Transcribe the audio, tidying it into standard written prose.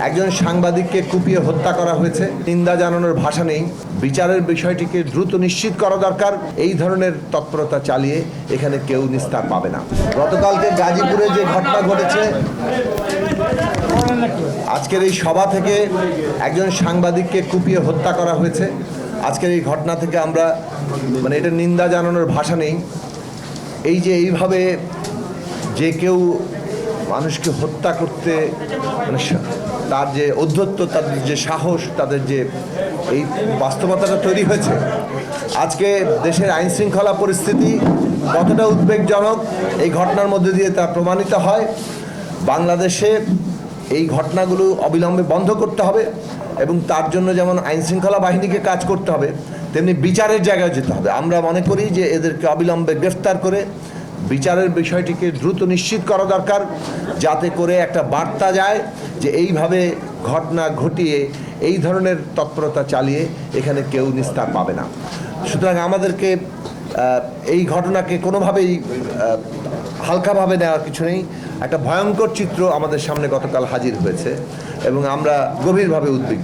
একজন সাংবাদিককে কুপিয়ে হত্যা করা হয়েছে। নিন্দা জানানোর ভাষা নেই। বিচারের বিষয়টিকে দ্রুত নিশ্চিত করা দরকার। এই ধরনের তৎপরতা চালিয়ে এখানে কেউ নিস্তার পাবে না। গতকালকে গাজীপুরে যে ঘটনা ঘটেছে, আজকের এই সভা থেকে একজন সাংবাদিককে কুপিয়ে হত্যা করা হয়েছে। আজকের এই ঘটনা থেকে আমরা এটা নিন্দা জানানোর ভাষা নেই। এই যে এইভাবে যে কেউ মানুষকে হত্যা করতে তার যে অধ্যত্ত, তাদের যে সাহস, তাদের যে এই বাস্তবতাটা তৈরি হয়েছে, আজকে দেশের আইন শৃঙ্খলা পরিস্থিতি কতটা উদ্বেগজনক এই ঘটনার মধ্যে দিয়ে তা প্রমাণিত হয়। বাংলাদেশে এই ঘটনাগুলো অবিলম্বে বন্ধ করতে হবে এবং তার জন্য যেমন আইন শৃঙ্খলা বাহিনীকে কাজ করতে হবে, তেমনি বিচারের জায়গায় যেতে হবে। আমরা মনে করি যে এদেরকে অবিলম্বে গ্রেফতার করে বিচারের বিষয়টিকে দ্রুত নিশ্চিত করা দরকার, যাতে করে একটা বার্তা যায় যে এইভাবে ঘটনা ঘটিয়ে এই ধরনের তৎপরতা চালিয়ে এখানে কেউ নিস্তার পাবে না। সুতরাং আমাদেরকে এই ঘটনাকে কোনোভাবেই হালকাভাবে নেওয়ার কিছু নেই। একটা ভয়ঙ্কর চিত্র আমাদের সামনে গতকাল হাজির হয়েছে এবং আমরা গভীরভাবে উদ্বিগ্ন।